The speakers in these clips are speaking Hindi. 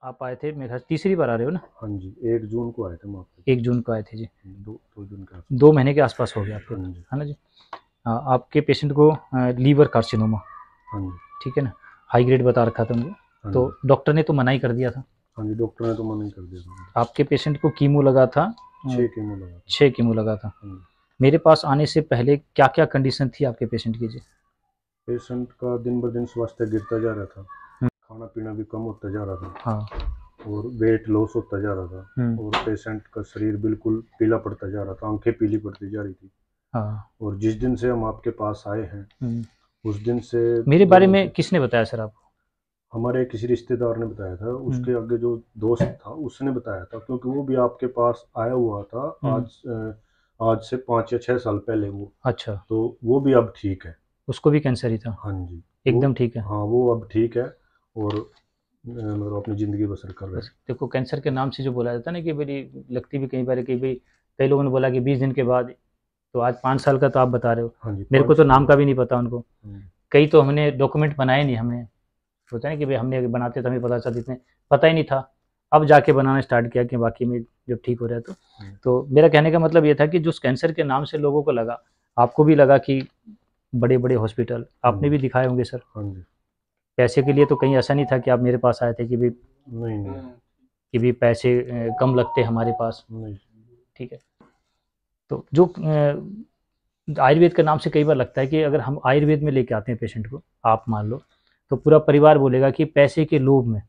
आप आए थे मेरे ख्याल तीसरी बार आ रहे हो ना? हाँ जी, 1 जून को आए थे हम आपके। 1 जून को आए थे जी। 2 जून के आसपास। 2 महीने के आसपास हो गया आपके, हाँ जी। है ना जी? आपके पेशेंट को लीवर कार्सिनोमा, हाँ जी। ठीक है ना, हाई ग्रेड बता रखा था उनको। हाँ तो जी। डॉक्टर ने तो मना ही कर दिया था। हाँ जी, डॉक्टर ने तो मना ही कर दिया था। आपके पेशेंट को कीमो लगा था, 6 कीमो लगा था। 6 कीमो लगा था। हाँ जी। मेरे पास आने से पहले क्या क्या कंडीशन थी आपके पेशेंट की जी? पेशेंट का दिन ब दिन स्वास्थ्य गिरता जा रहा था, हम्म, खाना पीना भी कम होता जा रहा था, हाँ। और वेट लॉस होता जा रहा था, और पेशेंट का शरीर बिल्कुल पीला पड़ता जा रहा था, आंखें पीली पड़ती जा रही थी। हाँ। और जिस दिन से हम आपके पास आए हैं उस दिन से मेरे बारे दोनों में के, किसने बताया सर आपको? हमारे किसी रिश्तेदार ने बताया था, उसके आगे जो दोस्त था उसने बताया था, क्योंकि वो भी आपके पास आया हुआ था आज से 5 या 6 साल पहले वो। अच्छा। तो वो भी अब ठीक है। उसको भी कैंसर ही था? हाँ जी। वो, एकदम ठीक है? हाँ वो अब ठीक है, और मतलब अपनी ज़िंदगी बसर कर रहे बस हैं। देखो, कैंसर के नाम से जो बोला जाता है ना कि मेरी लगती भी कई बार कि भाई, कई लोगों ने बोला कि 20 दिन के बाद, तो आज 5 साल का तो आप बता रहे हो। हाँ जी, मेरे को 5 तो साल नाम का बाद। भी नहीं पता उनको। हाँ जी। कई तो हमने डॉक्यूमेंट बनाए नहीं, हमने होता है ना कि भाई हमने बनाते तो हमें पता चलता, इतने पता ही नहीं था। अब जाके बनाना स्टार्ट किया कि बाकी में जब ठीक हो रहा है तो मेरा कहने का मतलब ये था कि जो कैंसर के नाम से लोगों को लगा, आपको भी लगा कि बड़े बड़े हॉस्पिटल हाँ आपने जी। भी दिखाए होंगे सर। हाँ जी। पैसे के लिए तो कहीं ऐसा नहीं था कि आप मेरे पास आए थे कि भाई, नहीं नहीं। पैसे कम लगते हमारे पास, नहीं। ठीक है। तो जो आयुर्वेद के नाम से कई बार लगता है कि अगर हम आयुर्वेद में लेके आते हैं पेशेंट को, आप मान लो, तो पूरा परिवार बोलेगा कि पैसे के लोभ में,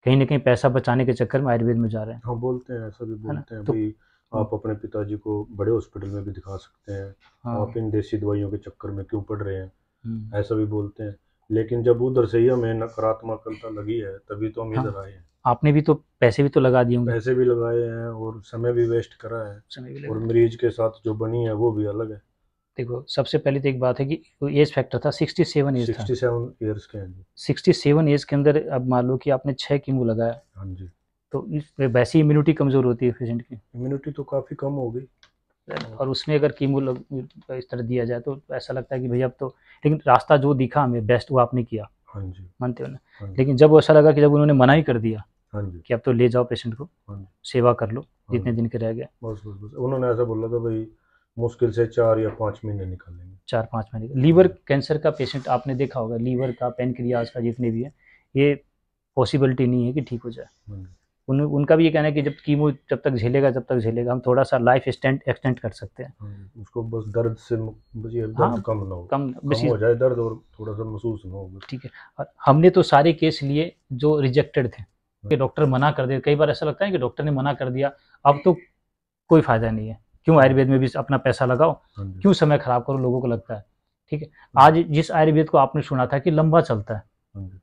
कहीं ना कहीं पैसा बचाने के चक्कर में आयुर्वेद में जा रहे हैं, हाँ बोलते हैं, ऐसा भी है ना? बोलते हैं तो भाई, आप अपने पिताजी को बड़े हॉस्पिटल में भी दिखा सकते हैं, हाँ। आप इन देसी दवाइयों के चक्कर में क्यों पड़ रहे हैं, हम्म, ऐसा भी बोलते हैं। लेकिन जब उधर से ही हमें नकारात्मकता लगी है तभी तो हम हाँ। इधर आए हैं। आपने भी तो पैसे भी तो लगा दिए होंगे। पैसे भी लगाए हैं और समय भी वेस्ट करा है, समय भी और लगा। मरीज के साथ जो बनी है वो भी अलग है। देखो, सबसे पहले तो एक बात है कि एज फैक्टर था, 67 एज था। 67 ईयर्स के हैं जी। 67 एज के अंदर अब मान लो कि आपने 6 कीमो लगाया, हाँ जी। तो वैसी इम्यूनिटी कमज़ोर होती है पेशेंट की, इम्यूनिटी तो काफ़ी कम हो गई। और उसमें अगर कीमो इस तरह दिया जाए तो ऐसा लगता है कि भैया अब तो, लेकिन रास्ता जो दिखा हमें बेस्ट वो आपने किया, हाँ जी। मानते हो ना? हाँ जी। लेकिन जब वो ऐसा लगा कि जब उन्होंने मना ही कर दिया हाँ जी। कि अब तो ले जाओ पेशेंट को, हाँ जी। सेवा कर लो हाँ जितने जी। दिन के रह गए। बस बस बस उन्होंने ऐसा बोला था भाई, मुश्किल से 4 या 5 महीने निकालेंगे। 4-5 महीने का हाँ लीवर जी। कैंसर का पेशेंट आपने देखा होगा, लीवर का, पेनक्रियाज का, जितने भी है, ये पॉसिबिलिटी नहीं है कि ठीक हो जाए। हाँ जी। उनका भी ये कहना है कि जब कीमो जब तक झेलेगा, जब तक झेलेगा, हम थोड़ा सा लाइफ एक्सटेंड कर सकते हैं। हाँ जी, उसको बस दर्द से बस ये दर्द हाँ, कम ना हो, कम कम बेसिस, हो जाए दर्द, और थोड़ा सा महसूस ना हो बस। ठीक है। और हमने तो सारे केस लिए जो रिजेक्टेड थे, हाँ कि जी। डॉक्टर मना कर दे। कई बार ऐसा लगता है कि डॉक्टर ने मना कर दिया, अब तो कोई फ़ायदा नहीं है, क्यों हाँ जी। आयुर्वेद में भी अपना पैसा लगाओ, हाँ जी। क्यों समय खराब करो, लोगों को लगता है, ठीक है। हाँ आज जिस आयुर्वेद को आपने सुना था कि लंबा चलता है, जी।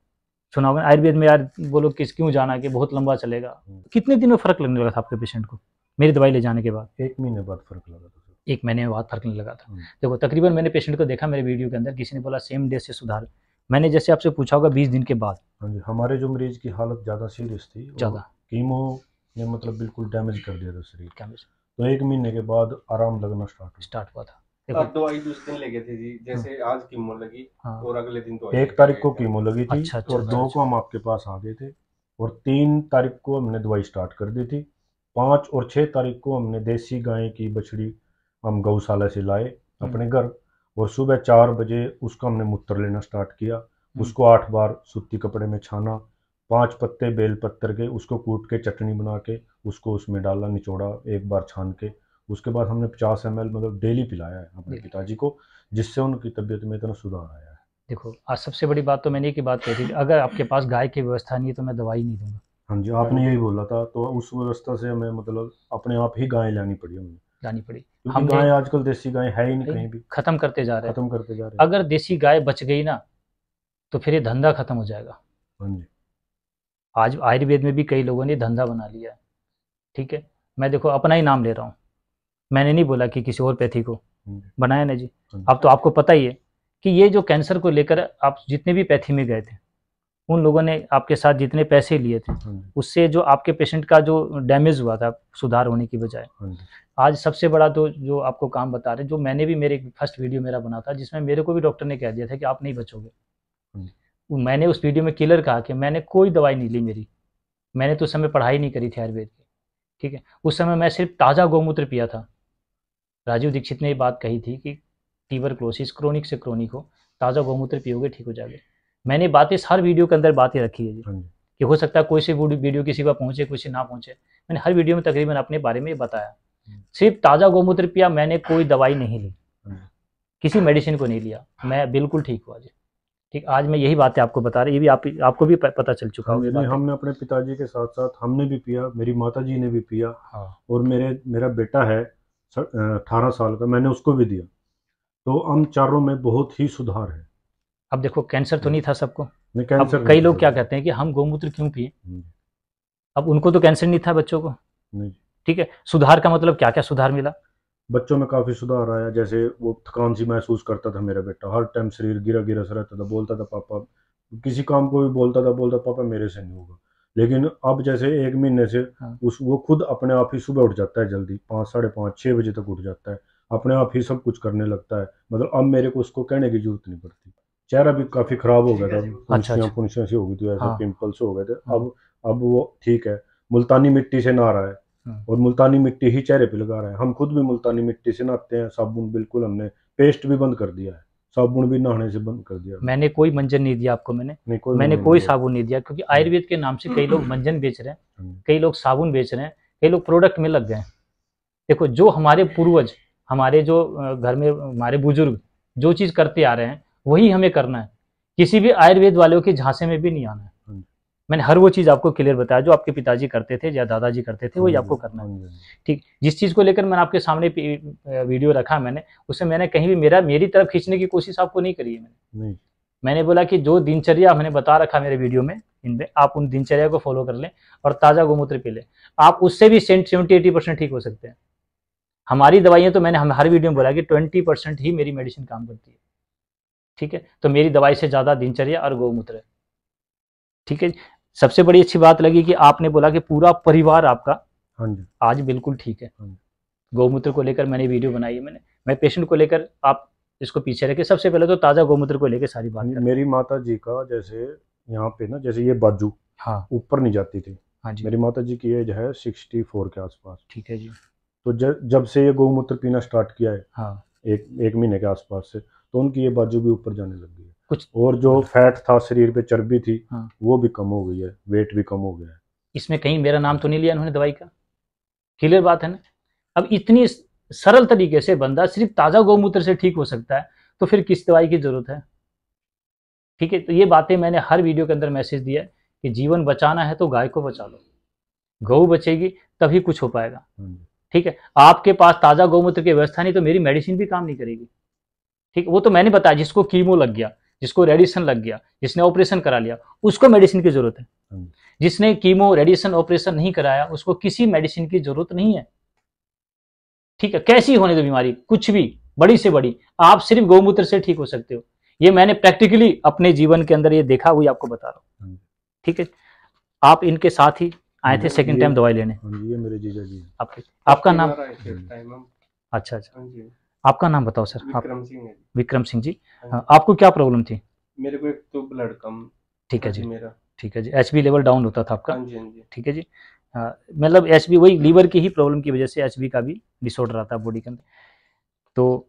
सुना होगा आयुर्वेद में, यार बोलो किस क्यों जाना कि बहुत लंबा चलेगा, हाँ जी। कितने दिन में फ़र्क लगने लगा था आपके पेशेंट को मेरी दवाई ले जाने के बाद? 1 महीने बाद फर्क लगा था सर। 1 महीने बाद फ़र्क नहीं लगा था। हाँ जी। देखो, तकरीबन मैंने पेशेंट को देखा मेरे वीडियो के अंदर, किसी ने बोला सेम डे से सुधार, मैंने जैसे आपसे पूछा होगा 20 दिन के बाद। हाँ जी, हमारे जो मरीज की हालत ज़्यादा सीरियस थी, और ज़्यादा कीमो ने मतलब बिल्कुल डैमेज कर दिया था शरीर, क्या तो 1 महीने के बाद आराम लगना स्टार्ट हुआ। स्टार्ट हुआ था? अब दवाई दूसरे दिन लेके थे जी, हाँ, जैसे आज कीमो लगी हाँ। और अगले दिन दवाई 1 तारीख को कीमो लगी थी, अच्छा, अच्छा, और अच्छा, 2 अच्छा। को हम आपके पास आ गए थे, और 3 तारीख को हमने दवाई स्टार्ट कर दी थी। 5 और 6 तारीख को हमने देसी गाय की बछड़ी हम गौशाला से लाए अपने घर, और सुबह 4 बजे उसका हमने मूत्र लेना स्टार्ट किया। उसको 8 बार सूती कपड़े में छाना, 5 पत्ते बेल पत्तर के उसको कूट के चटनी बना के उसको उसमें डाला, निचोड़ा, 1 बार छान के। उसके बाद हमने 50 ml मतलब डेली पिलाया है अपने पिताजी को, जिससे उनकी तबीयत में इतना सुधार आया है। देखो, आज सबसे बड़ी बात तो मैंने एक ही बात कही थी कि अगर आपके पास गाय की व्यवस्था नहीं है तो मैं दवाई नहीं दूंगा। हाँ जी, आपने यही बोला था, तो उस व्यवस्था से हमें मतलब अपने आप ही गाय लानी पड़ी हमें, लानी पड़ी क्योंकि हमने, गाय आजकल देसी गाय है ही नहीं कहीं भी, खत्म करते जा रहे हैं। खत्म करते जा रहे हैं। अगर देसी गाय बच गई ना, तो फिर ये धंधा खत्म हो जाएगा। हाँ जी। आज आयुर्वेद में भी कई लोगों ने धंधा बना लिया है, ठीक है। मैं देखो अपना ही नाम ले रहा हूँ, मैंने नहीं बोला कि किसी और पैथी को हाँ जी। बनाया ना जी। हाँ जी। अब तो आपको पता ही है कि ये जो कैंसर को लेकर आप जितने भी पैथी में गए थे, उन लोगों ने आपके साथ जितने पैसे लिए थे, हाँ जी। उससे जो आपके पेशेंट का जो डैमेज हुआ था सुधार होने की बजाय, हाँ जी। आज सबसे बड़ा तो जो आपको काम बता रहे, जो मैंने भी, मेरे फर्स्ट वीडियो मेरा बना था जिसमें मेरे को भी डॉक्टर ने कह दिया था कि आप नहीं बचोगे। हाँ जी। मैंने उस वीडियो में क्लियर कहा कि मैंने कोई दवाई नहीं ली मेरी, मैंने तो उस समय पढ़ाई नहीं करी थी आयुर्वेद की, ठीक है। उस समय मैं सिर्फ ताज़ा गौमूत्र पिया था। राजीव दीक्षित ने ये बात कही थी कि ट्यूबरक्लोसिस क्रोनिक से क्रोनिक हो, ताज़ा गौमूत्र पियोगे ठीक हो जाएगा। मैंने बातें हर वीडियो के अंदर बातें रखी है जी, कि हो सकता है कोई सी वीडियो किसी को पहुंचे, किसी ना पहुंचे। मैंने हर वीडियो में तकरीबन अपने बारे में ये बताया। सिर्फ ताज़ा गौमूत्र पिया, मैंने कोई दवाई नहीं ली, किसी मेडिसिन को नहीं लिया, मैं बिल्कुल ठीक हुआ जी। ठीक, आज मैं यही बातें आपको बता रही, ये भी आपको भी पता चल चुका होगा। हमने अपने पिताजी के साथ साथ हमने भी पिया, मेरी माता जी ने भी पिया। हाँ। और मेरा बेटा है 18 साल का, मैंने उसको भी दिया। तो हम चारों में बहुत ही सुधार है। अब देखो कैंसर तो नहीं था सबको, कैंसर अब कई लोग क्या कहते हैं कि हम गौमूत्र क्यों पिए, अब उनको तो कैंसर नहीं था, बच्चों को नहीं। ठीक है, सुधार का मतलब क्या क्या सुधार मिला? बच्चों में काफी सुधार आया। जैसे वो थकान सी महसूस करता था मेरा बेटा, हर टाइम शरीर गिरा गिरा सा रहता था, बोलता था पापा, किसी काम को भी बोलता पापा मेरे से नहीं होगा। लेकिन अब जैसे 1 महीने से वो खुद अपने आप ही सुबह उठ जाता है, जल्दी 5, 5:30, 6 बजे तक उठ जाता है, अपने आप ही सब कुछ करने लगता है। मतलब अब मेरे को उसको कहने की जरूरत नहीं पड़ती। चेहरा भी काफी खराब हो गया था, पुंसियां सी हो गई थी, ऐसे पिंपल्स हो गए थे। अब वो ठीक है, मुल्तानी मिट्टी से नहा रहा है और मुल्तानी मिट्टी ही चेहरे पे लगा रहा है। हम खुद भी मुल्तानी मिट्टी से नहाते हैं, साबुन बिल्कुल हमने पेस्ट भी बंद कर दिया है, साबुन भी नहाने से बंद कर दिया। मैंने कोई मंजन नहीं दिया आपको, मैंने कोई साबुन नहीं दिया, क्योंकि आयुर्वेद के नाम से कई लोग मंजन बेच रहे हैं, कई लोग साबुन बेच रहे हैं, कई लोग प्रोडक्ट में लग गए हैं। देखो, जो हमारे पूर्वज, हमारे जो घर में हमारे बुजुर्ग जो चीज करते आ रहे हैं वही हमें करना है, किसी भी आयुर्वेद वालों के झांसे में भी नहीं आना है। मैंने हर वो चीज आपको क्लियर बताया जो आपके पिताजी करते थे या दादाजी करते थे, वही आपको करना है। ठीक, जिस चीज को लेकर मैंने आपके सामने वीडियो रखा, मैंने उसमें मैंने कहीं भी मेरी तरफ खींचने की कोशिश आपको नहीं करी है। मैंने बोला कि जो दिनचर्या मैंने बता रखा मेरे वीडियो में, इनमें आप उन दिनचर्या को फॉलो कर लें और ताज़ा गौमूत्र पी लें, आप उससे भी 70-80% ठीक हो सकते हैं। हमारी दवाइयाँ तो मैंने हर वीडियो में बोला कि 20% ही मेरी मेडिसिन काम करती है। ठीक है, तो मेरी दवाई से ज़्यादा दिनचर्या और गौमूत्र है। ठीक है, सबसे बड़ी अच्छी बात लगी कि आपने बोला कि पूरा परिवार आपका आज बिल्कुल ठीक है। गौमूत्र को लेकर मैंने वीडियो बनाई है, मैं पेशेंट को लेकर, आप इसको पीछे रखे। सबसे पहले तो ताज़ा गौमूत्र को लेकर सारी बात। मेरी माता जी का जैसे यहाँ पे ना, जैसे ये बाजू ऊपर नहीं जाती थी। हाँ जी। मेरी माता जी की एज है 64 के आसपास। ठीक है जी। तो जब से ये गौमूत्र पीना स्टार्ट किया है, एक महीने के आसपास से, तो उनकी ये बाजू भी ऊपर जाने लग गई है कुछ, और जो फैट था शरीर पे, चर्बी थी, वो भी कम हो गई है, वेट भी कम हो गया है। इसमें कहीं मेरा नाम तो नहीं लिया उन्होंने दवाई का? क्लियर बात है ना। अब इतनी सरल तरीके से बंदा सिर्फ ताज़ा गौमूत्र से ठीक हो सकता है, तो फिर किस दवाई की जरूरत है? ठीक है, तो ये बातें मैंने हर वीडियो के अंदर मैसेज दिया है कि जीवन बचाना है तो गाय को बचा लो, गौ बचेगी तभी कुछ हो पाएगा। ठीक है, आपके पास ताज़ा गौमूत्र की व्यवस्था नहीं तो मेरी मेडिसिन भी काम नहीं करेगी। ठीक, वो तो मैंने बताया, जिसको कीमो लग गया, जिसको रेडिएशन लग गया, जिसने ऑपरेशन करा लिया, उसको मेडिसिन की जरूरत है। जिसने कीमो रेडिएशन ऑपरेशन नहीं कराया, उसको किसी मेडिसिन की जरूरत नहीं है। ठीक है, कैसी होने दो बीमारी, कुछ भी, बड़ी से बड़ी, आप सिर्फ गौमूत्र से ठीक हो सकते हो। ये मैंने प्रैक्टिकली अपने जीवन के अंदर ये देखा, वही आपको बता रहा हूँ। ठीक है, आप इनके साथ ही आए थे सेकंड टाइम दवाई लेने? ये मेरे जीजा जी। आपका नाम? अच्छा, आपका नाम बताओ सर। विक्रम सिंह। विक्रम सिंह जी, आपको क्या प्रॉब्लम थी? मेरे को एक तो ब्लड कम। ठीक है जी, मेरा। ठीक है जी, HB लेवल डाउन होता था आपका? हाँ जी। ठीक है जी, मतलब HB वही लीवर की ही प्रॉब्लम की वजह से HB का भी डिसऑर्डर आता है बॉडी के अंदर। तो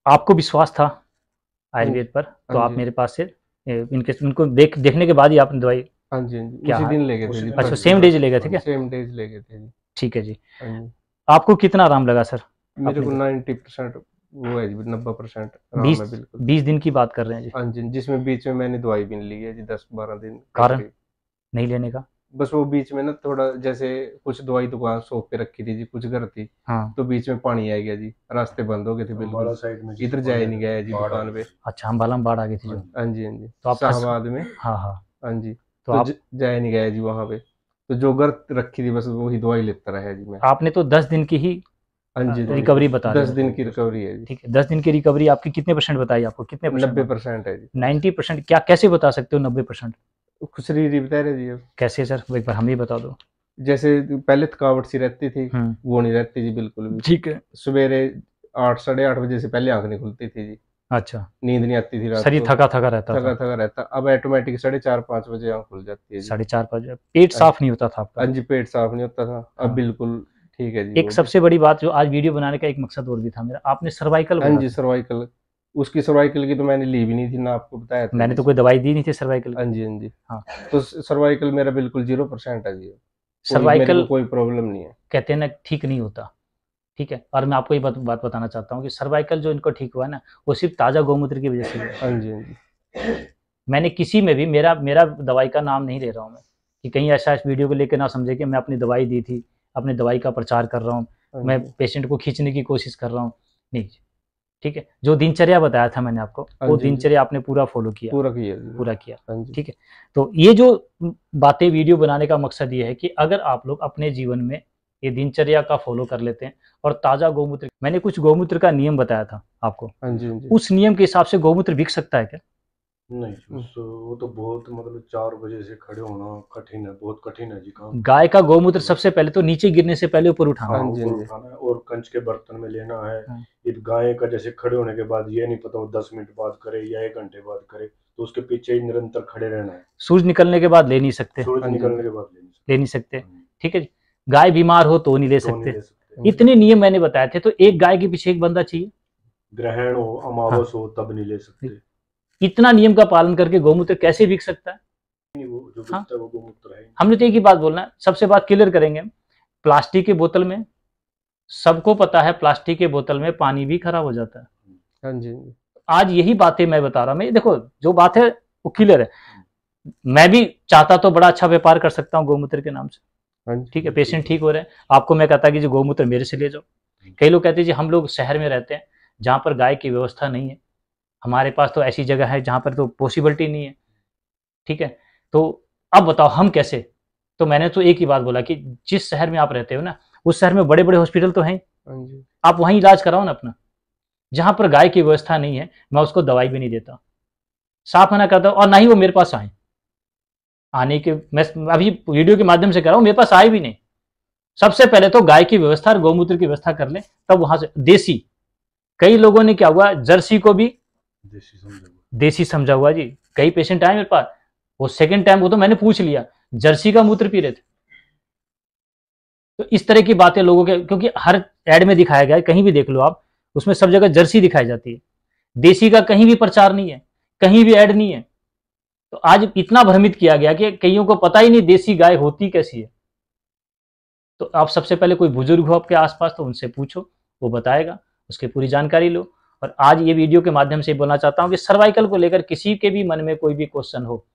आपको विश्वास था आयुर्वेद पर, तो आप मेरे पास से उनको देखने के बाद ही आपने दवाई? हाँ जी, उसी दिन ले गए थे। अच्छा, सेम डेज ले गए थे क्या? सेम डेज ले गए थे जी। ठीक है जी। आपको कितना आराम लगा सर? मेरे को 90% वो है जी, 90% आराम है बिल्कुल। 20 दिन की बात कर रहे हैं जी? हाँ जी, जिसमें बीच में मैंने दवाई भी ली है जी 10-12 दिन। कारण नहीं लेने का? बस वो बीच में ना थोड़ा, जैसे कुछ दवाई दुकान शॉप पे रखी थी जी, कुछ घर थी। तो बीच में पानी आ गया जी, रास्ते बंद हो गए थे बिल्कुल, इधर जाए नहीं गया जी दुकान पे। अच्छा, अम्बाला में बाढ़ आ गई थी जो? हाँ जी। तो आप शाहबाद में? हाँ जी। तो आप जाए नहीं गया जी वहाँ पे, तो जो घर रखी थी बस वही दवाई लेता रहा जी मैं। आपने तो 10 दिन की ही रिकवरी बता रहे? 10 दिन की रिकवरी है जी। ठीक है, 10 दिन की रिकवरी आपकी कितने % बताई आपको? कितने %? 90% है जी। 90%? क्या, कैसे बता सकते हो 90%? खुशरी ही बता रहे जी। अब कैसे सर, एक बार हमें बता दो। जैसे पहले थकावट सी रहती थी, वो नहीं रहती जी बिल्कुल भी। ठीक है, सवेरे 8 साढ़े 8 बजे से पहले आंख नहीं खुलती थी जी। अच्छा, नींद नहीं आती थी रात शरीर को, थका थका रहता थका था। थका रहता। अब ऑटोमेटिक 4:30-5 बजे आँख खुल जाती है जी। 4:30 बजे पेट साफ नहीं होता था आपका? हाँ जी, पेट साफ नहीं होता था, अब हाँ। बिल्कुल ठीक है जी एक वो भी। सबसे बड़ी बात जो आज वीडियो बनाने का एक मकसद और भी था मेरा, आपने सर्वाइकल हाँ बोला जी, था। सर्वाइकल, उसकी सर्वाइकल की तो मैंने ली भी नहीं थी ना, आपको बताया था मैंने जी तो कोई इसमें। दवाई दी नहीं थी सर्वाइकल हाँ की। जी, हाँ जी। हाँ, तो सर्वाइकल मेरा बिल्कुल 0% है जी, कोई मेरे सर्वाइकल को कोई प्रॉब्लम नहीं है। कहते हैं ना ठीक नहीं होता, ठीक है। और मैं आपको ये बात बताना चाहता हूँ कि सर्वाइकल जो इनको ठीक हुआ है ना, वो सिर्फ ताज़ा गौमूत्र की वजह से हुआ है। हाँ जी, हाँ जी। मैंने किसी में भी, मेरा मेरा दवाई का नाम नहीं ले रहा हूँ मैं, कि कहीं ऐसा इस वीडियो को लेकर ना समझे कि मैं अपनी दवाई दी थी, अपनी दवाई का प्रचार कर रहा हूँ, हाँ मैं जी, पेशेंट को खींचने की कोशिश कर रहा हूँ, नहीं। ठीक है, जो दिनचर्या बताया था मैंने आपको, हाँ वो जी, हाँ जी, दिनचर्या आपने पूरा फॉलो किया, पूरा किया जी। पूरा किया। हाँ जी, ठीक है, तो ये जो बातें वीडियो बनाने का मकसद ये है कि अगर आप लोग अपने जीवन में ये दिनचर्या का फॉलो कर लेते हैं और ताज़ा गौमूत्र, मैंने कुछ गौमूत्र का नियम बताया था आपको, हाँ जी, हाँ जी। उस नियम के हिसाब से गौमूत्र बिक सकता है क्या? नहीं, वो तो बहुत मतलब 4 बजे से खड़े होना कठिन है, बहुत कठिन है जी काम। गाय का गौमूत्र सबसे पहले तो नीचे गिरने से पहले ऊपर उठाना। हाँ, हाँ जी, ऊपर हाँ जी। उठाना है और कंच के बर्तन में लेना है। हाँ। ये गाय का जैसे खड़े होने के बाद ये नहीं पता वो 10 मिनट बाद करे या 1 घंटे बाद करे, तो उसके पीछे ही निरंतर खड़े रहना है। सूरज निकलने के बाद ले नहीं सकते, सूरज हाँ जी, निकलने के बाद लेनी ले नहीं सकते। हाँ जी, ठीक है जी, गाय बीमार हो तो नहीं ले तो नहीं सकते। ले सकते। हाँ जी। इतने नियम मैंने बताए थे, तो एक गाय के पीछे एक बंदा चाहिए। ग्रहण हो, अमावस हो तब नहीं ले सकते। इतना नियम का पालन करके गौमूत्र कैसे बिक सकता है? नहीं, वो जो हाँ, बिकता है वो गोमूत्र है ही नहीं। हमने तो एक ही बात बोलना है, सबसे बात क्लियर करेंगे। प्लास्टिक के बोतल में, सबको पता है प्लास्टिक के बोतल में पानी भी खराब हो जाता है। हाँ जी, हाँ जी। आज यही बातें मैं बता रहा हूं, मैं देखो जो बात है वो क्लियर है। मैं भी चाहता तो बड़ा अच्छा व्यापार कर सकता हूँ गौमूत्र के नाम से। हाँ जी, ठीक है, पेशेंट ठीक हो रहे हैं, आपको मैं कहता कि जो गौमूत्र मेरे से ले जाओ। कई लोग कहते हैं जी हम लोग शहर में रहते हैं जहाँ पर गाय की व्यवस्था नहीं है, हमारे पास तो ऐसी जगह है जहाँ पर तो पॉसिबिलिटी नहीं है। ठीक है, तो अब बताओ हम कैसे? तो मैंने तो एक ही बात बोला कि जिस शहर में आप रहते हो ना, उस शहर में बड़े बड़े हॉस्पिटल तो हैं, हाँ जी। आप वहीं इलाज कराओ ना अपना। जहाँ पर गाय की व्यवस्था नहीं है, मैं उसको दवाई भी नहीं देता, साफ मना करता हूँ, और ना ही वो मेरे पास आए। आने के मैं अभी वीडियो के माध्यम से कर रहा हूँ, मेरे पास आए भी नहीं। सबसे पहले तो गाय की व्यवस्था और गौमूत्र की व्यवस्था कर ले, तब वहां से देसी। कई लोगों ने क्या हुआ, जर्सी को भी देसी समझा हुआ जी। कई पेशेंट आए मेरे पास, वो सेकंड टाइम वो तो मैंने पूछ लिया, जर्सी का मूत्र पी रहे थे। तो इस तरह की बातें लोगों के, क्योंकि हर एड में दिखाया गया है, कहीं भी देख लो आप, उसमें सब जगह जर्सी दिखाई जाती है, देसी का कहीं भी प्रचार नहीं है, कहीं भी ऐड नहीं है। तो आज इतना भ्रमित किया गया कि कईयों को पता ही नहीं देसी गाय होती कैसी है। तो आप सबसे पहले कोई बुजुर्ग हो आपके आसपास तो उनसे पूछो, वो बताएगा, उसकी पूरी जानकारी लो। और आज ये वीडियो के माध्यम से बोलना चाहता हूं कि सर्वाइकल को लेकर किसी के भी मन में कोई भी क्वेश्चन हो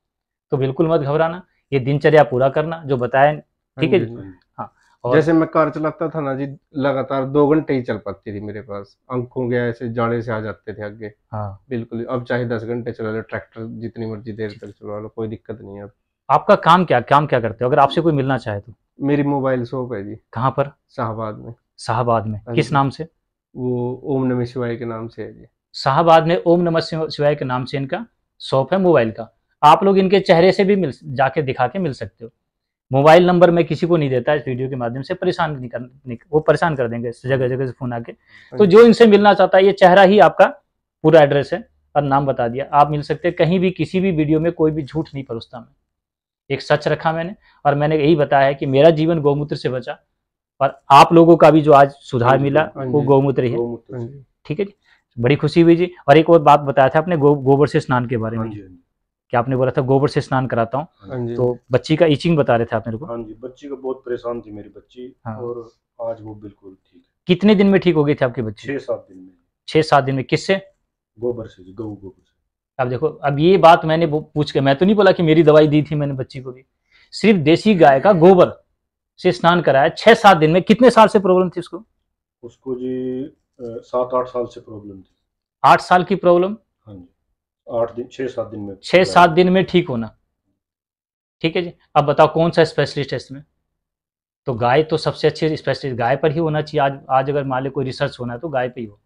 तो बिल्कुल मत घबराना, ये दिनचर्या पूरा करना जो बताया। ठीक है जी, हाँ। और जैसे मैं कार चलाता था ना जी, लगातार 2 घंटे ही चल पाती थी मेरे पास, आंखों के ऐसे जाने से आ जाते थे आगे। हाँ, बिल्कुल, अब चाहे 10 घंटे चला लो, ट्रैक्टर जितनी मर्जी देर तक चलवा लो, कोई दिक्कत नहीं है अब। आपका काम क्या करते हो अगर आपसे कोई मिलना चाहे तो? मेरी मोबाइल शॉप है जी, कहाँ पर? शाहबाद में। शाहबाद में, हाँ किस जी, नाम से? वो ओम नमः शिवाय के नाम से है जी। शाहबाद में ओम नमः शिवाय के नाम से इनका शॉप है मोबाइल का। आप लोग इनके चेहरे से भी मिल जाके दिखा के मिल सकते हो। मोबाइल नंबर मैं किसी को नहीं देता इस वीडियो के माध्यम से, परेशान नहीं कर, वो परेशान कर देंगे जगह जगह से फोन आके। तो जो इनसे मिलना चाहता है, ये चेहरा ही आपका पूरा एड्रेस है और नाम बता दिया, आप मिल सकते हैं। कहीं भी किसी भी वीडियो में कोई भी झूठ नहीं परोसता मैं, एक सच रखा मैंने, और मैंने यही बताया है कि मेरा जीवन गौमूत्र से बचा और आप लोगों का भी जो आज सुधार मिला वो गौमूत्र ही है। ठीक है जी, बड़ी खुशी हुई जी। और एक और बात बताया था आपने गोबर से स्नान के बारे में, क्या आपने बोला था गोबर से स्नान कराता हूँ, तो बच्ची का ईचिंग बता रहे थे आप मेरे को। हाँ जी, बच्ची का बहुत परेशान थी मेरी बच्ची। हाँ। और आज वो बिल्कुल ठीक है। कितने दिन में ठीक हो गई थी आपकी बच्ची? 6-7 दिन में। 6-7 दिन में? किससे? गोबर से जी, गऊ गोबर से। अब देखो, अब ये बात मैंने पूछ के, मैं तो नहीं बोला कि मेरी दवाई दी थी मैंने बच्ची को भी, सिर्फ देसी गाय का गोबर से स्नान कराया 6-7 दिन में। कितने साल से प्रॉब्लम थी उसको? उसको जी 7-8 साल से प्रॉब्लम थी। 8 साल की प्रॉब्लम? हाँ जी, 8 दिन 6-7 दिन में 6-7 दिन में ठीक होना। ठीक है जी, अब बताओ कौन सा स्पेशलिस्ट है इसमें? तो गाय तो सबसे अच्छी स्पेशलिस्ट गाय पर ही होना चाहिए। आज अगर मान लो कोई रिसर्च होना है तो गाय पे ही हो।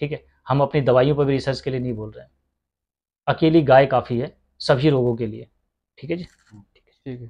ठीक है, हम अपनी दवाइयों पर भी रिसर्च के लिए नहीं बोल रहे हैं, अकेली गाय काफ़ी है सभी रोगों के लिए। ठीक है जी, ठीक है।